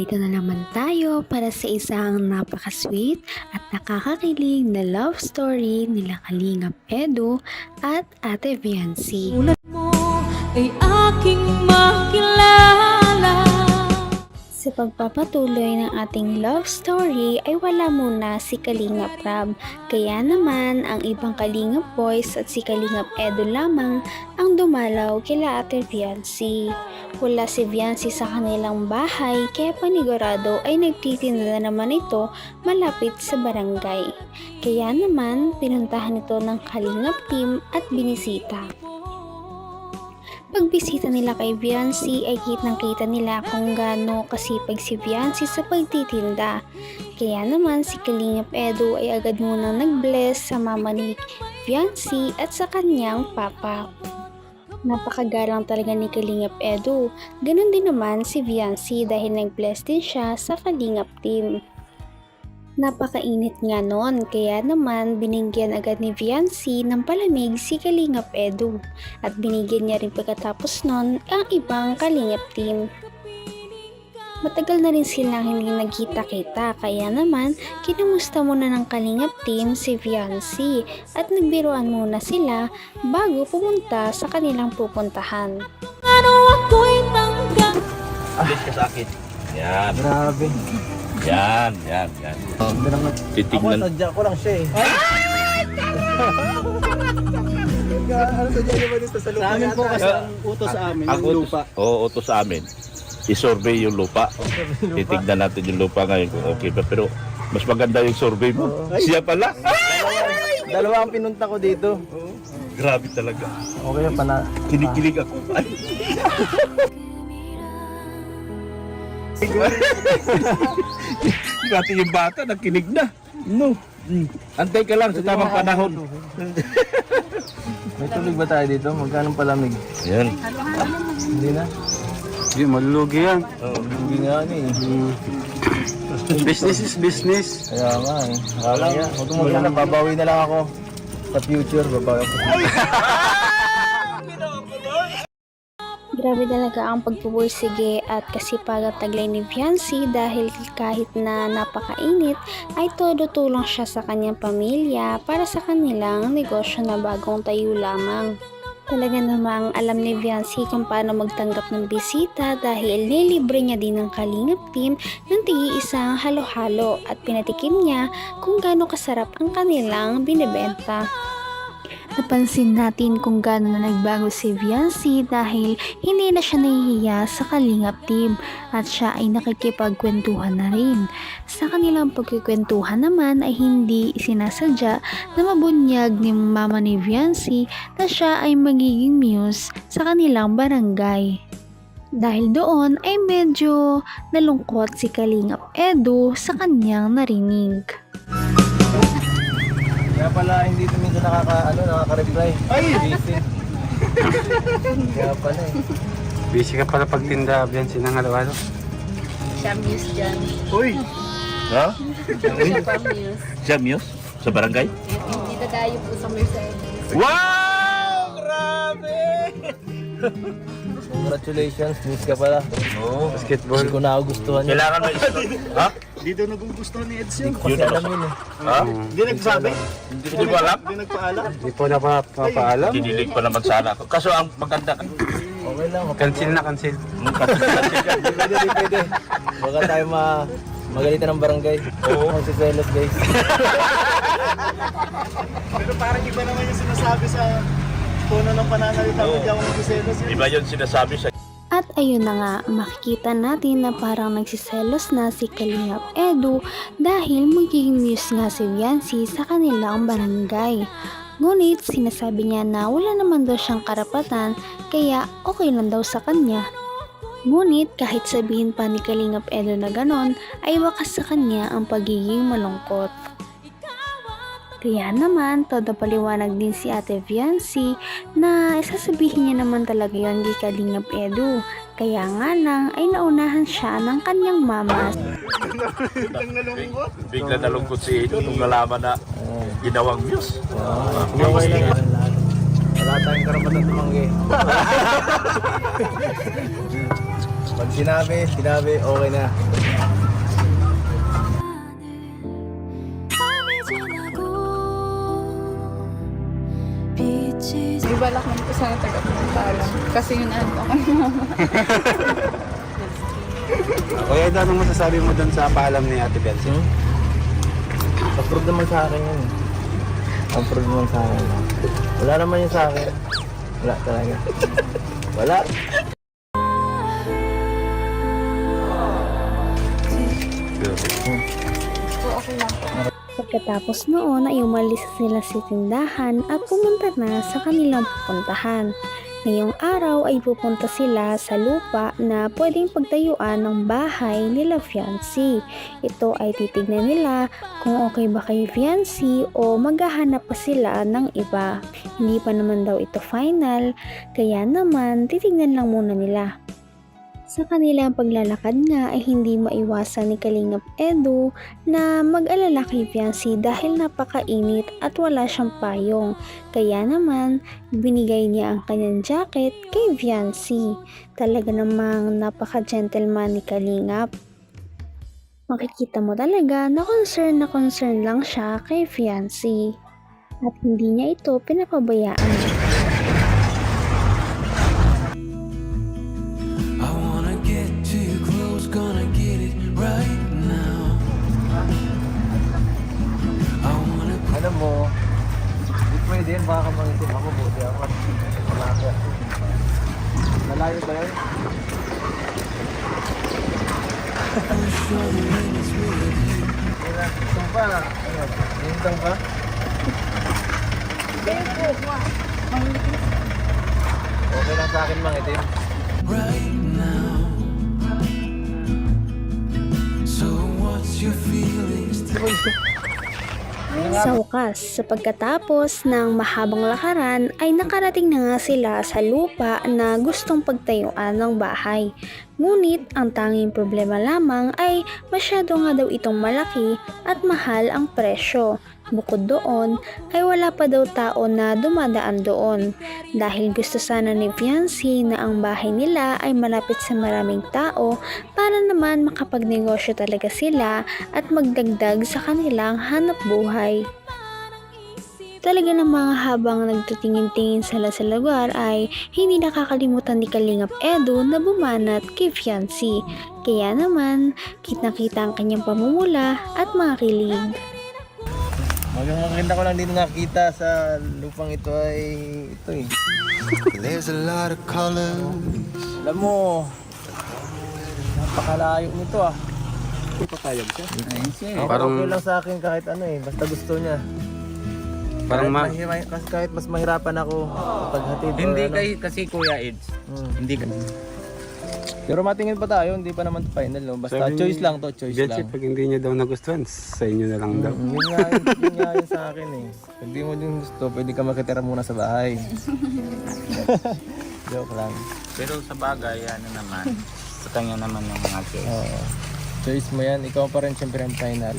Narito na naman tayo para sa isang napaka-sweet at nakakakilig na love story nila Kalingap Edu at Ate Viancy. Ulat mo ay aking makilala. Sa pagpapatuloy ng ating love story ay wala muna si Kalingap Rab, kaya naman ang ibang Kalingap Boys at si Kalingap Edu lamang ang dumalaw kila Ate Viancy. Wala si Viancy sa kanilang bahay kaya panigurado ay nagtitinda na naman ito malapit sa barangay. Kaya naman pinuntahan ito ng Kalingap team at binisita. Pagbisita nila kay Viancy ay kitang-kita nila kung gaano kasipag si Viancy sa pagtitinda. Kaya naman si Kalingap Edu ay agad munang nag-bless sa mama ni Viancy at sa kanyang papa. Napakagalang talaga ni Kalingap Edu. Ganon din naman si Viancy dahil nag-bless din siya sa Kalingap team. Napakainit nga noon, kaya naman binigyan agad ni Viancy ng palamig si Kalingap Edu at binigyan niya rin pagkatapos noon ang ibang Kalingap team. Matagal na rin silang hindi nagkita-kita, kaya naman kinamusta muna ng Kalingap team si Viancy at nagbiruan muna sila bago pumunta sa kanilang pupuntahan. Ano ako'y tanggap. Bilis ka sa akin. Yan. Grabe. Yan. Titignan. Ako, sadya ko lang siya eh. Ano sadya niyo ba dito sa lupa? Sa amin po kasi ang utos sa amin, Ang yung utos, lupa. Oo, utos sa amin. I-survey yung lupa. Titignan natin yung lupa ngayon kung okay ba. Pero mas maganda yung survey mo. Siya pala. Dalawa ang pinunta ko dito. Grabe talaga. Okay pa na. Kinikilig ako. Ay. Dati yung bata, nakinig na. No. Antay ka lang sa tamang panahon. May tubig ba tayo dito? Magkano palamig? Yan. Hindi na. Hindi, malulugi yan. Hindi nga eh. Business is business. Kaya nga eh. Akala nga. Huwag mo na, babawi na lang ako. Sa future, babawi ako. Grabe talaga ang pagpupursige at kasipagang taglay ni Viancy dahil kahit na napakainit ay todo tulong siya sa kanyang pamilya para sa kanilang negosyo na bagong tayo lamang. Talaga namang alam ni Viancy kung paano magtanggap ng bisita dahil nilibre niya din ng Kalingap team ng tigi-isang halo-halo at pinatikim niya kung gaano kasarap ang kanilang binibenta. Napansin natin kung gaano na nagbago si Viancy dahil hindi na siya nahihiya sa Kalingap team at siya ay nakikipagkwentuhan na rin. Sa kanilang pagkikwentuhan naman ay hindi sinasadya na mabunyag ni mama ni Viancy na siya ay magiging muse sa kanilang barangay. Dahil doon ay medyo nalungkot si Kalingap Edu sa kanyang narinig. Kaya pala hindi ito minsan nakaka-reply. Ay! Busy. Kaya pala eh. Busy ka pala pagtinda, yan sinangalo-halo. Siya muse dyan. Uy! Ha? Siya pa muse. Siya muse? Sa barangay? Dito tayo po sa Mercedes. Wow! Grabe! Congratulations, miss ka pala. Oo. Basketball. Hindi ko nagustuhan yun. Kailangan mo Ha? Dito nagugustuhan ni Eds yun. Kasi alam yun eh. Ha? Hindi nagsabi? Hindi ko alam? Hindi nagpaalam? Hindi po napapaalam. Kinilig pa naman sana ako. Kaso ang maganda Okay lang. Cancel na, cancel. Pwede. Baka tayo magalitan ng barangay. Oo. Ang siselos guys. Pero parang iba naman yung sinasabi sa tono ng pananalita mo. Hindi ako nagsiselos yun. Iba yun sinasabi sa At ayun na nga, makikita natin na parang nagsiselos na si Kalingap Edu dahil magiging muse nga si Viancy sa kanilang barangay. Ngunit sinasabi niya na wala naman daw siyang karapatan kaya okay lang daw sa kanya. Ngunit kahit sabihin pa ni Kalingap Edu na ganon ay wakas sa kanya ang pagiging malungkot. Kaya naman, todo paliwanag din si Ate Viancy na sasabihin niya naman talaga yon kay Kalingap Edu. Kaya nga lang ay naunahan siya ng kanyang mama. bigla nalungkot si Edu nung nalaman na ginawang muse. Okay lang. Wala tayong karapatan tumanggi. Pag sinabi, okay na. Di ba lang po sana taga-pagpaalam? Kasi yun ano ako. Kuya Edo, anong masasabi mo doon sa paalam ni Ate Biancy? Approve naman sa akin yun. Approve naman sa akin. Wala naman yun sa akin. Wala talaga. Wala. Pagkatapos noon ay umalis sila sa tindahan at pumunta na sa kanilang pupuntahan. Ngayong araw ay pupunta sila sa lupa na pwedeng pagtayuan ng bahay nila fiancé. Ito ay titignan nila kung okay ba kay fiancé o maghahanap pa sila ng iba. Hindi pa naman daw ito final, kaya naman titignan lang muna nila. Sa kanilang paglalakad nga ay hindi maiwasan ni Kalingap Edu na mag-alala kay fiancé dahil napakainit at wala siyang payong. Kaya naman, binigay niya ang kanyang jacket kay fiancé. Talaga namang napaka-gentleman ni Kalingap. Makikita mo talaga na concern lang siya kay fiancé. At hindi niya ito pinapabayaan. Alam mo, hindi pwede yan. Baka mangitim ako. Buti ako. Malaki ako. Malayo ba yan? Itong pa. Itong pa? Okay lang sa akin mangitim. Right now. So what's your feelings? Sa wakas, sa pagkatapos ng mahabang lakaran ay nakarating na nga sila sa lupa na gustong pagtayuan ng bahay. Ngunit ang tanging problema lamang ay masyado nga daw itong malaki at mahal ang presyo. Bukod doon ay wala pa daw tao na dumadaan doon dahil gusto sana ni fiancé na ang bahay nila ay malapit sa maraming tao para naman makapagnegosyo talaga sila at magdagdag sa kanilang hanap buhay. Talaga namang habang nagtitingin-tingin sila sa lugar ay hindi nakakalimutan ni Kalingap Edu na bumanat kay fiancé. Kaya naman, kitang-kita ang kanyang pamumula at mga kilig. Maganda ko lang dito nakita sa lupang ito ay ito eh. There's a lot of colors. Alam mo, napakalayo nito ah. Papayag siya. Parang okay lang sa akin kahit ano eh, basta gusto niya. Parang kasi kahit mas mahirapan ako paghatid. Hindi ano. kasi Kuya Eds. Hindi ka. Pero matingin pa tayo, hindi pa naman final no. Basta Sabi choice lang to, choice Biancy, lang. pag hindi niya daw nagustuhan, sa inyo na lang daw. Yun nga yun sa akin eh. Pag di mo din gusto, pwede ka makitira muna sa bahay. Joke lang. Pero sa bagay, ano naman, sa kanya naman ng mga choice. Oo. Choice mo yan, ikaw pa rin siyempre ang final.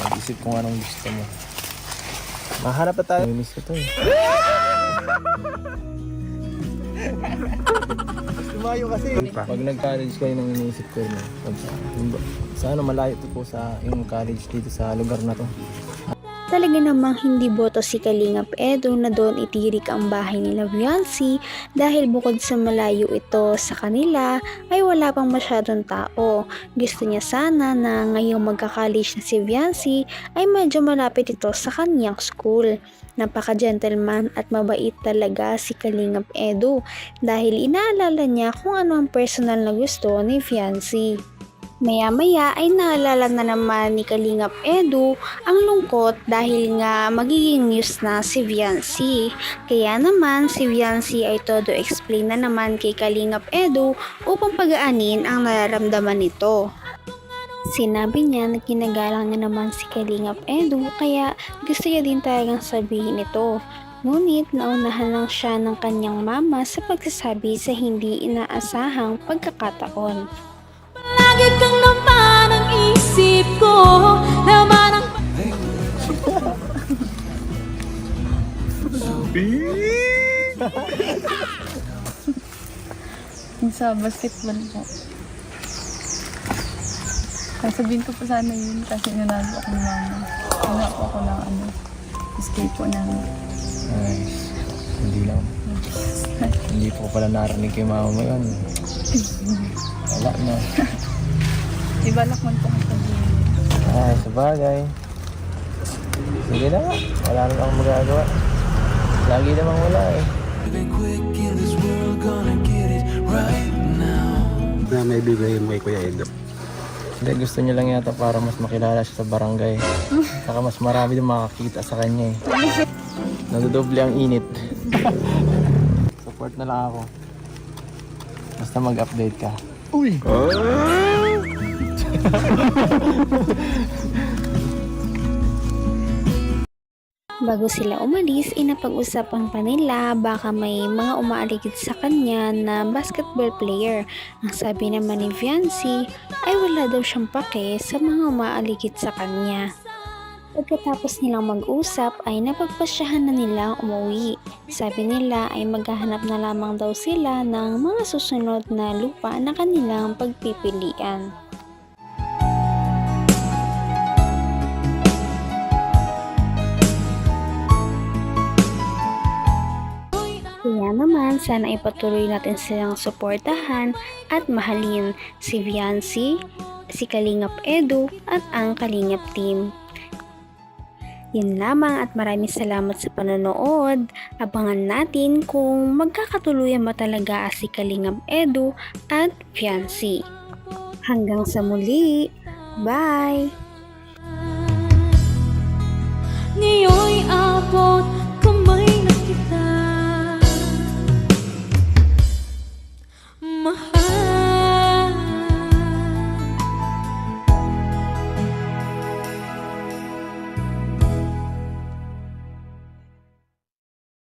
Mag-isip kung anong gusto mo. Mahanap na tayo. Miss ko to eh. Lumayo kasi. Pag nag-college kayo nang iniisip ko rin. Sa ano malayo to po sa yung college dito sa lugar na to. Talaga namang hindi boto si Kalingap Edu na doon itirik ang bahay nila fiancé dahil bukod sa malayo ito sa kanila ay wala pang masyadong tao. Gusto niya sana na ngayong magka-college na si fiancé ay medyo malapit ito sa kanyang school. Napaka-gentleman at mabait talaga si Kalingap Edu dahil inaalala niya kung ano ang personal na gusto ni fiancé. Maya-maya ay naalala na naman ni Kalingap Edu ang lungkot dahil nga magiging news na si fiancé. Kaya naman si fiancé ay todo explain na naman kay Kalingap Edu upang pagaanin ang nararamdaman nito. Sinabi niya na kinagalang na naman si Kalingap Edu kaya gusto niya din talagang sabihin ito. Ngunit naunahan lang siya ng kanyang mama sa pagsasabi sa hindi inaasahang pagkakataon. Lagi kang naman ang isip ko, naman ang Sa basketball po. Sabihin ko po sana yun kasi nanalo ako ng mama. Wala po ako ng escape po namin. Nice. Hindi po pala narinig kay mama mo yun. Wala na. Ibalak mo itong sabihin. Ay, sabagay. Sige na nga. Wala na akong magagawa. Lagi namang wala eh. Na may bigay mo kay Kuya Edo. Hindi, gusto niya lang yata para mas makilala siya sa barangay. Saka mas marami din makakita sa kanya eh. Nadodoble ang init. Support na lang ako. Basta mag-update ka. Uy! Bago sila umalis, inapag-usapan pa nila baka may mga umaaligid sa kanya na basketball player. Ang sabi naman ni Viancy ay wala daw siyang pake sa mga umaaligid sa kanya. Pagkatapos nilang mag-usap ay napagpasyahan na nilang umuwi. Sabi nila ay maghahanap na lamang daw sila ng mga susunod na lupa na kanilang pagpipilian. Kaya naman, sana ipatuloy natin silang suportahan at mahalin si Viancy, si Kalingap Edu at ang Kalingap team. Yun lamang at maraming salamat sa panonood. Abangan natin kung magkakatuluyan ba talaga si Kalingap Edu at Viancy. Hanggang sa muli. Bye! Ngayon